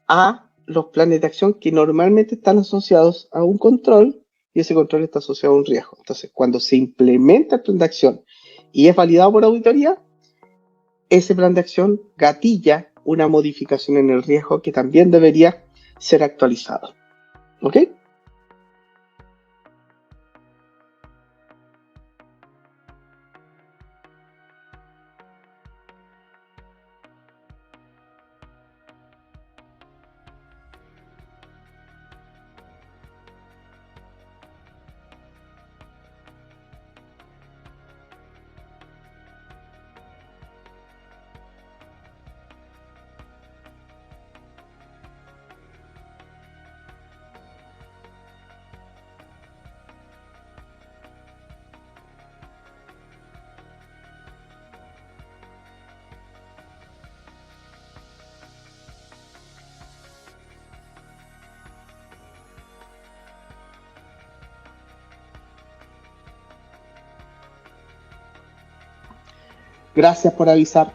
a los planes de acción que normalmente están asociados a un control y ese control está asociado a un riesgo. Entonces, cuando se implementa el plan de acción y es validado por auditoría, ese plan de acción gatilla una modificación en el riesgo que también debería ser actualizado. ¿Ok? Gracias por avisar.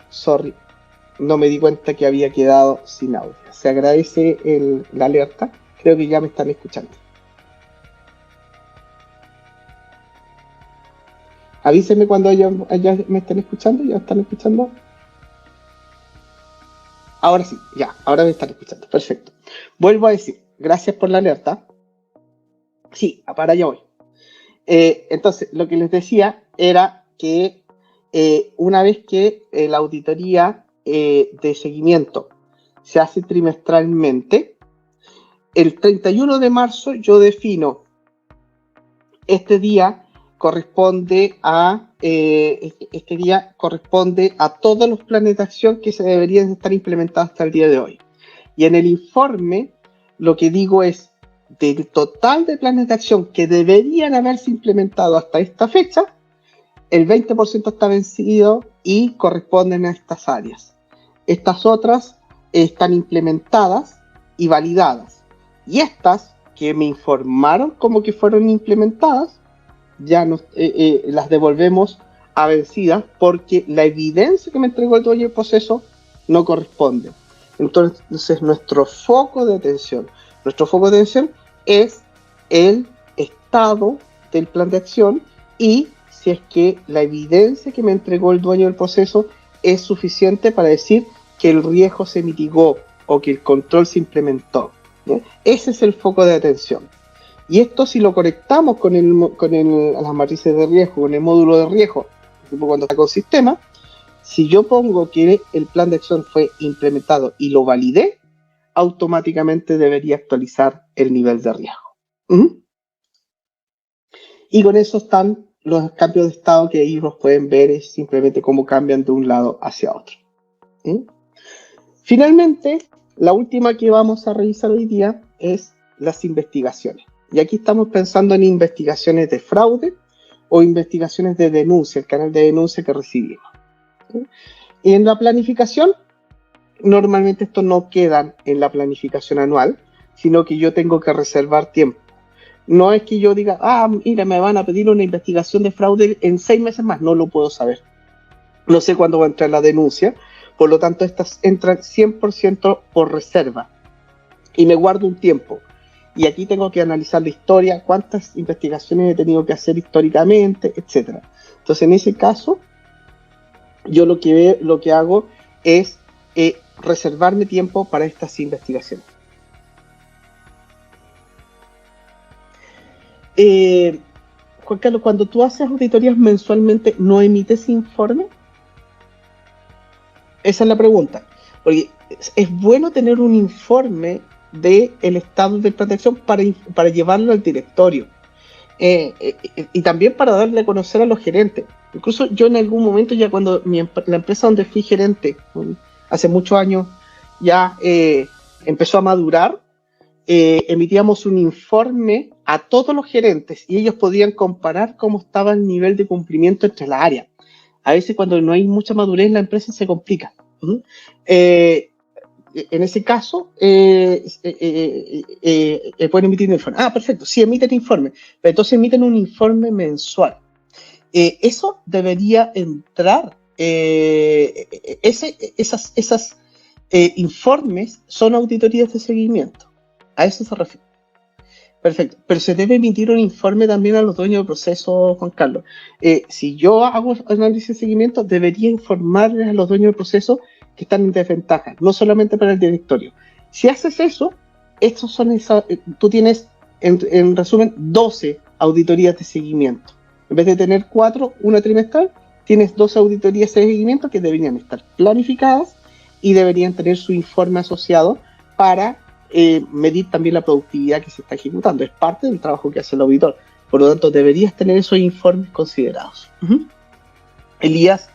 Sorry, no me di cuenta que había quedado sin audio. Se agradece la alerta. Creo que ya me están escuchando. Avísenme cuando ya me estén escuchando. ¿Ya están escuchando? Ahora sí, ya, ahora me están escuchando. Perfecto. Vuelvo a decir, gracias por la alerta. Sí, para allá voy. Entonces, lo que les decía era que una vez que la auditoría de seguimiento se hace trimestralmente, el 31 de marzo yo defino este día corresponde a todos los planes de acción que se deberían estar implementados hasta el día de hoy. Y en el informe lo que digo es, del total de planes de acción que deberían haberse implementado hasta esta fecha, el 20% está vencido y corresponden a estas áreas. Estas otras están implementadas y validadas. Y estas que me informaron como que fueron implementadas, ya las devolvemos a vencidas porque la evidencia que me entregó el dueño del proceso no corresponde. Entonces nuestro foco de atención es el estado del plan de acción y si es que la evidencia que me entregó el dueño del proceso es suficiente para decir que el riesgo se mitigó o que el control se implementó, ¿sí? Ese es el foco de atención. Y esto si lo conectamos con las matrices de riesgo, con el módulo de riesgo, tipo cuando está con sistema, si yo pongo que el plan de acción fue implementado y lo validé, automáticamente debería actualizar el nivel de riesgo. Y con eso están los cambios de estado que ellos los pueden ver, es simplemente cómo cambian de un lado hacia otro. Finalmente, la última que vamos a revisar hoy día es las investigaciones. Y aquí estamos pensando en investigaciones de fraude o investigaciones de denuncia, el canal de denuncia que recibimos. Y en la planificación, normalmente esto no queda en la planificación anual, sino que yo tengo que reservar tiempo. No es que yo diga, mira, me van a pedir una investigación de fraude en 6 meses más, no lo puedo saber. No sé cuándo va a entrar la denuncia, por lo tanto estas entran 100% por reserva y me guardo un tiempo. Y aquí tengo que analizar la historia, cuántas investigaciones he tenido que hacer históricamente, etc. Entonces, en ese caso, yo lo que hago es reservarme tiempo para estas investigaciones. Juan Carlos, cuando tú haces auditorías mensualmente, ¿no emites informe? Esa es la pregunta. Porque es bueno tener un informe del estado de protección para llevarlo al directorio. Y también para darle a conocer a los gerentes. Incluso yo en algún momento, ya cuando la empresa donde fui gerente, hace muchos años, ya empezó a madurar, emitíamos un informe a todos los gerentes y ellos podían comparar cómo estaba el nivel de cumplimiento entre las áreas. A veces cuando no hay mucha madurez la empresa se complica. En ese caso, pueden emitir un informe. Perfecto, sí emiten informe, pero entonces emiten un informe mensual. Eso debería entrar. Esas informes son auditorías de seguimiento. A eso se refiere. Perfecto, pero se debe emitir un informe también a los dueños de proceso, Juan Carlos. Si yo hago análisis de seguimiento, debería informarles a los dueños de proceso que están en desventaja, no solamente para el directorio. Si haces eso, tú tienes, en resumen, 12 auditorías de seguimiento. En vez de tener 4, una trimestral, tienes 12 auditorías de seguimiento que deberían estar planificadas y deberían tener su informe asociado para medir también la productividad que se está ejecutando. Es parte del trabajo que hace el auditor. Por lo tanto, deberías tener esos informes considerados. Elías,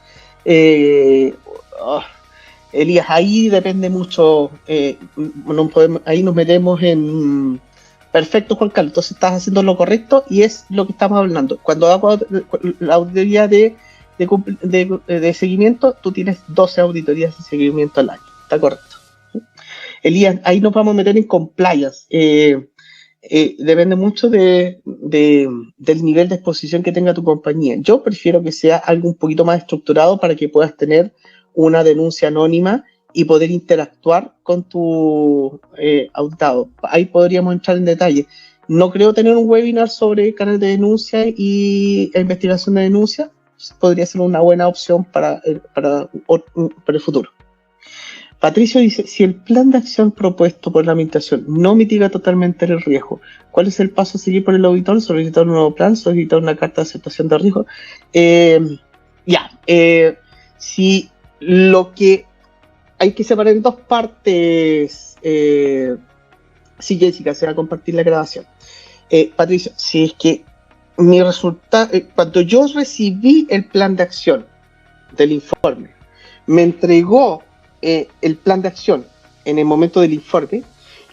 ahí depende mucho. Ahí nos metemos en... Perfecto, Juan Carlos. Entonces estás haciendo lo correcto y es lo que estamos hablando. Cuando hago la auditoría de seguimiento, tú tienes 12 auditorías de seguimiento al año. Está correcto. Elías, ahí nos vamos a meter en compliance. Depende mucho del nivel de exposición que tenga tu compañía. Yo prefiero que sea algo un poquito más estructurado para que puedas tener una denuncia anónima y poder interactuar con tu auditado. Ahí podríamos entrar en detalle. No creo tener un webinar sobre canal de denuncia y investigación de denuncia. Podría ser una buena opción para el futuro. Patricio dice, si el plan de acción propuesto por la administración no mitiga totalmente el riesgo, ¿cuál es el paso a seguir por el auditor? ¿Solicitar un nuevo plan? ¿Solicitar una carta de aceptación de riesgo? Si lo que hay que separar en dos partes, si Jessica se va a compartir la grabación. Patricio, si es que mi resultado, cuando yo recibí el plan de acción del informe, me entregó el plan de acción en el momento del informe,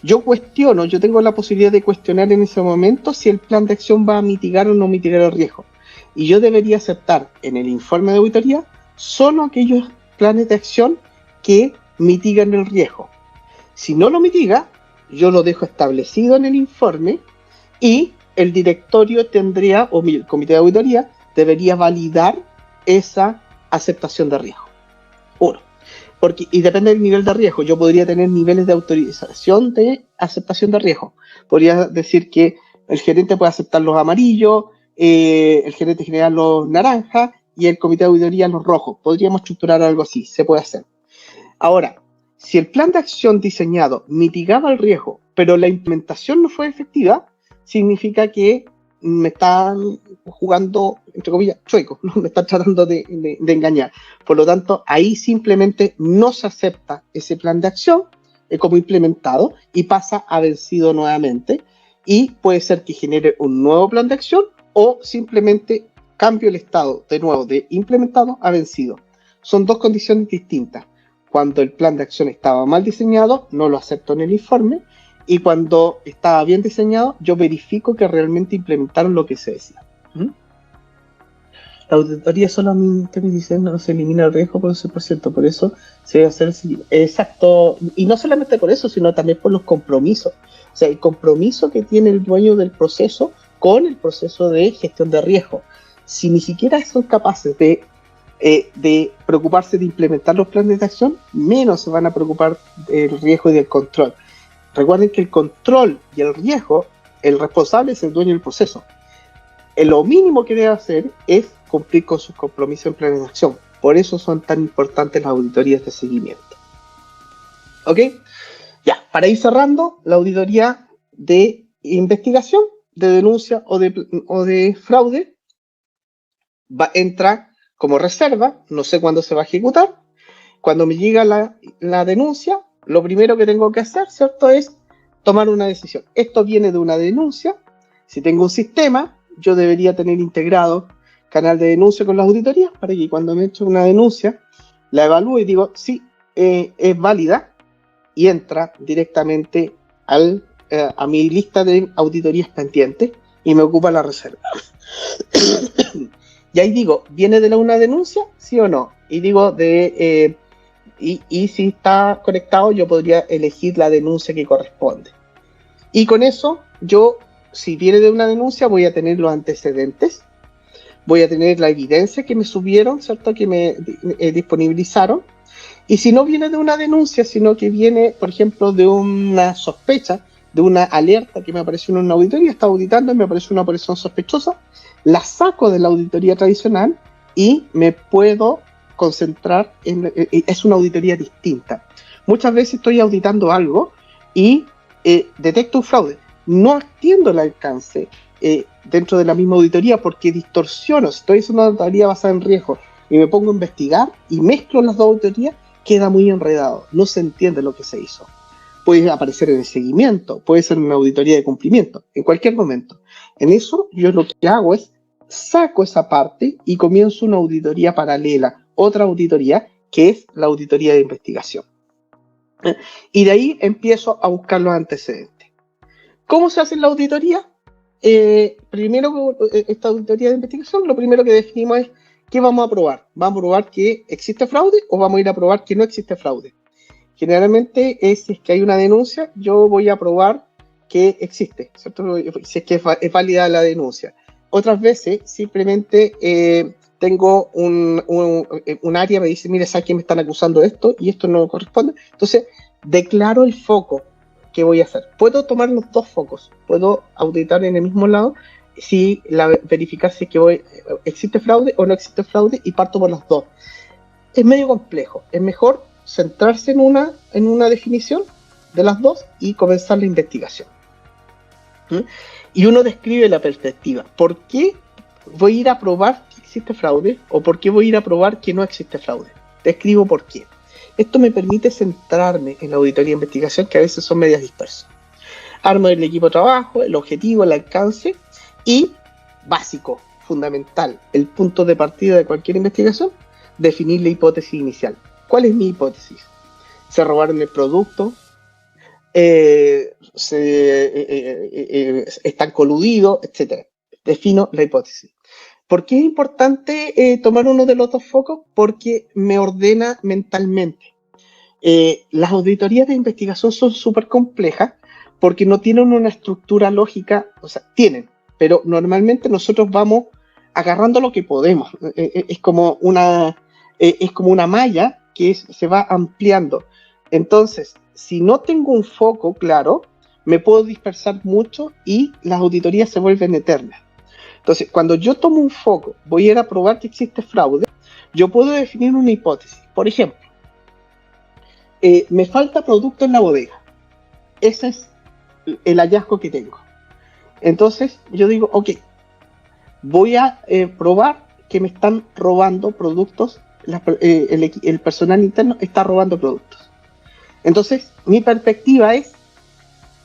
yo tengo la posibilidad de cuestionar en ese momento si el plan de acción va a mitigar o no mitigar el riesgo. Y yo debería aceptar en el informe de auditoría solo aquellos planes de acción que mitigan el riesgo. Si no lo mitiga, yo lo dejo establecido en el informe y el directorio o el comité de auditoría debería validar esa aceptación de riesgo. Y depende del nivel de riesgo. Yo podría tener niveles de autorización de aceptación de riesgo. Podría decir que el gerente puede aceptar los amarillos, el gerente general los naranjas y el comité de auditoría los rojos. Podríamos estructurar algo así, se puede hacer. Ahora, si el plan de acción diseñado mitigaba el riesgo, pero la implementación no fue efectiva, significa que me están jugando, entre comillas, chueco, ¿no? Me están tratando de engañar. Por lo tanto, ahí simplemente no se acepta ese plan de acción como implementado y pasa a vencido nuevamente. Y puede ser que genere un nuevo plan de acción o simplemente cambio el estado de nuevo de implementado a vencido. Son dos condiciones distintas. Cuando el plan de acción estaba mal diseñado, no lo acepto en el informe. Y cuando estaba bien diseñado, yo verifico que realmente implementaron lo que se decía. La auditoría solamente me dice no se elimina el riesgo por un 6%, por eso se debe hacer exacto. Y no solamente por eso, sino también por los compromisos. O sea, el compromiso que tiene el dueño del proceso con el proceso de gestión de riesgo. Si ni siquiera son capaces de preocuparse de implementar los planes de acción, menos se van a preocupar del riesgo y del control. Recuerden que el control y el riesgo, el responsable es el dueño del proceso. Lo mínimo que debe hacer es cumplir con sus compromisos en planes de acción. Por eso son tan importantes las auditorías de seguimiento. ¿Ok? Ya, para ir cerrando, la auditoría de investigación, de denuncia o de fraude entra como reserva, no sé cuándo se va a ejecutar. Cuando me llega la denuncia, lo primero que tengo que hacer, ¿cierto?, es tomar una decisión. Esto viene de una denuncia. Si tengo un sistema, yo debería tener integrado canal de denuncia con las auditorías para que cuando me eche una denuncia, la evalúe y digo, sí, es válida y entra directamente a mi lista de auditorías pendientes y me ocupa la reserva. Y ahí digo, ¿viene de una denuncia? ¿Sí o no? Y digo, y si está conectado, yo podría elegir la denuncia que corresponde. Y con eso, yo, si viene de una denuncia, voy a tener los antecedentes, voy a tener la evidencia que me subieron, ¿cierto?, que me disponibilizaron. Y si no viene de una denuncia, sino que viene, por ejemplo, de una sospecha, de una alerta que me apareció en una auditoría, estaba auditando y me apareció una operación sospechosa, la saco de la auditoría tradicional y me puedo concentrar es una auditoría distinta. Muchas veces estoy auditando algo y detecto un fraude. No atiendo el alcance dentro de la misma auditoría porque distorsiono. Si estoy haciendo una auditoría basada en riesgo y me pongo a investigar y mezclo las dos auditorías, queda muy enredado. No se entiende lo que se hizo. Puede aparecer en el seguimiento, puede ser una auditoría de cumplimiento, en cualquier momento. En eso, yo lo que hago es saco esa parte y comienzo una auditoría paralela, otra auditoría, que es la auditoría de investigación. Y de ahí empiezo a buscar los antecedentes. ¿Cómo se hace la auditoría? Primero, esta auditoría de investigación, lo primero que definimos es ¿qué vamos a probar? ¿Vamos a probar que existe fraude o vamos a ir a probar que no existe fraude? Generalmente, si es que hay una denuncia, yo voy a probar que existe, ¿cierto? Si es que es válida la denuncia. Otras veces, simplemente tengo un área, me dice, mire, ¿sabes que me están acusando de esto? Y esto no corresponde. Entonces, declaro el foco que voy a hacer. Puedo tomar los dos focos, puedo auditar en el mismo lado, verificar si es que existe fraude o no existe fraude y parto por las dos. Es medio complejo, es mejor centrarse en una definición de las dos y comenzar la investigación. Y uno describe la perspectiva. ¿Por qué voy a ir a probar que existe fraude o por qué voy a ir a probar que no existe fraude? Describo por qué. Esto me permite centrarme en la auditoría de investigación, que a veces son medias dispersas. Armo el equipo de trabajo, el objetivo, el alcance y, básico, fundamental, el punto de partida de cualquier investigación, definir la hipótesis inicial. ¿Cuál es mi hipótesis? Se robaron el producto, están coludidos, etc. Defino la hipótesis. ¿Por qué es importante tomar uno de los dos focos? Porque me ordena mentalmente. Las auditorías de investigación son súper complejas porque no tienen una estructura lógica, o sea, tienen, pero normalmente nosotros vamos agarrando lo que podemos. Es como una malla que se va ampliando. Entonces, si no tengo un foco claro, me puedo dispersar mucho y las auditorías se vuelven eternas. Entonces, cuando yo tomo un foco, voy a ir a probar que existe fraude, yo puedo definir una hipótesis. Por ejemplo, me falta producto en la bodega. Ese es el hallazgo que tengo. Entonces yo digo, ok, voy a probar que me están robando productos, el personal interno está robando productos. Entonces mi perspectiva es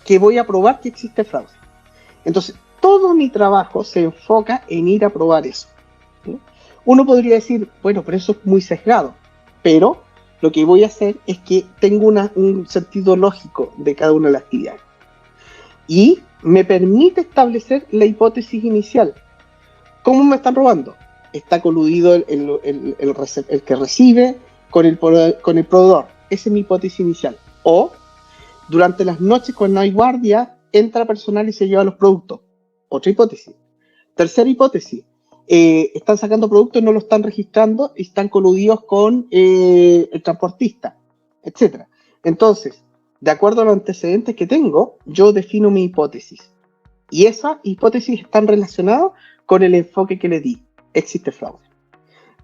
que voy a probar que existe fraude. Entonces todo mi trabajo se enfoca en ir a probar eso. ¿Sí? Uno podría decir, bueno, pero eso es muy sesgado, pero lo que voy a hacer es que tengo un sentido lógico de cada una de las actividades y me permite establecer la hipótesis inicial. ¿Cómo me están robando? Está coludido el que recibe con el proveedor. Esa es mi hipótesis inicial. O durante las noches cuando no hay guardia, entra personal y se lleva los productos. Otra hipótesis. Tercera hipótesis. Están sacando productos, no lo están registrando y están coludidos con el transportista, etc. Entonces, de acuerdo a los antecedentes que tengo, yo defino mi hipótesis. Y esas hipótesis están relacionadas con el enfoque que le di. Existe fraude.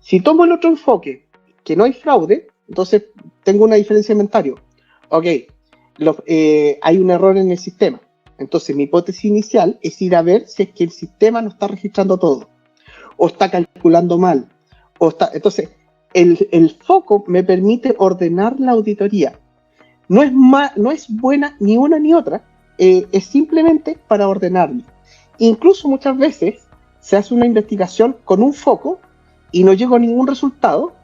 Si tomo el otro enfoque, que no hay fraude, entonces tengo una diferencia de inventario. Ok, hay un error en el sistema. Entonces mi hipótesis inicial es ir a ver si es que el sistema no está registrando todo, o está calculando mal, entonces el foco me permite ordenar la auditoría. No es buena ni una ni otra, es simplemente para ordenarme. Incluso muchas veces se hace una investigación con un foco y no llego a ningún resultado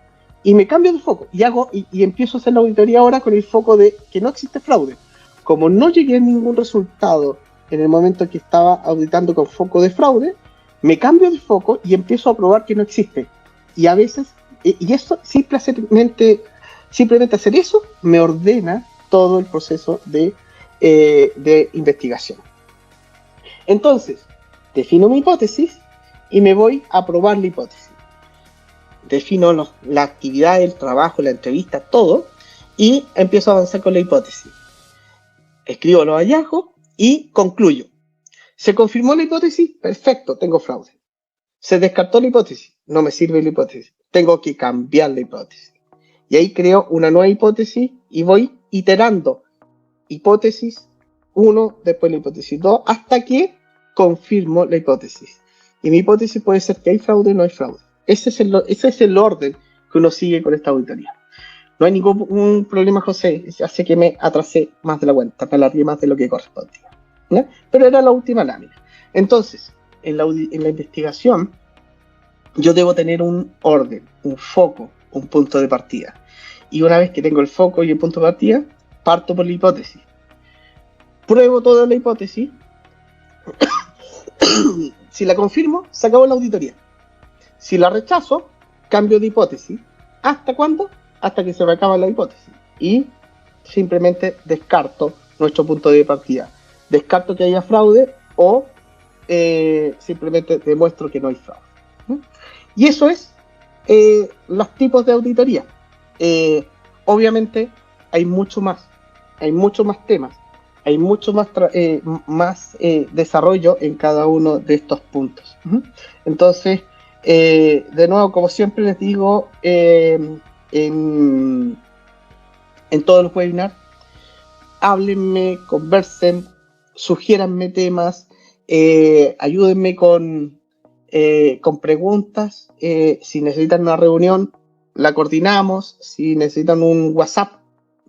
y me cambio de foco y empiezo a hacer la auditoría ahora con el foco de que no existe fraude. Como no llegué a ningún resultado en el momento que estaba auditando con foco de fraude, me cambio de foco y empiezo a probar que no existe. Y a veces, y eso simplemente hacer eso me ordena todo el proceso de investigación. Entonces, defino mi hipótesis y me voy a probar la hipótesis. Defino la actividad, el trabajo, la entrevista, todo, y empiezo a avanzar con la hipótesis. Escribo los hallazgos y concluyo. ¿Se confirmó la hipótesis? Perfecto, tengo fraude. ¿Se descartó la hipótesis? No me sirve la hipótesis. Tengo que cambiar la hipótesis. Y ahí creo una nueva hipótesis y voy iterando hipótesis 1, después la hipótesis 2, hasta que confirmo la hipótesis. Y mi hipótesis puede ser que hay fraude o no hay fraude. Ese es el orden que uno sigue con esta auditoría. No hay ningún problema, José. Ya sé que me atrasé más de la cuenta, me alargué más de lo que correspondía, ¿no? Pero era la última lámina. Entonces, en la investigación, yo debo tener un orden, un foco, un punto de partida. Y una vez que tengo el foco y el punto de partida, parto por la hipótesis. Pruebo toda la hipótesis. Si la confirmo, se acabó la auditoría. Si la rechazo, cambio de hipótesis. ¿Hasta cuándo? Hasta que se me acaba la hipótesis. Y simplemente descarto nuestro punto de partida. Descarto que haya fraude o simplemente demuestro que no hay fraude. Y eso es los tipos de auditoría. Obviamente hay mucho más temas, hay mucho más desarrollo en cada uno de estos puntos. Entonces, de nuevo, como siempre les digo, en todos los webinars, háblenme, conversen, sugiéranme temas, ayúdenme con preguntas. Si necesitan una reunión, la coordinamos. Si necesitan un WhatsApp,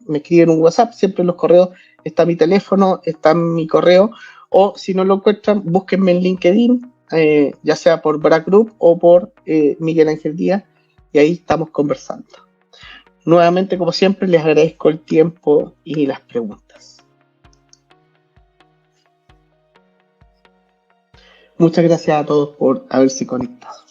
me escriben un WhatsApp. Siempre en los correos está mi teléfono, está mi correo. O si no lo encuentran, búsquenme en LinkedIn, ya sea por Brack Group o por Miguel Ángel Díaz, y ahí estamos conversando. Nuevamente, como siempre, les agradezco el tiempo y las preguntas. Muchas gracias a todos por haberse conectado.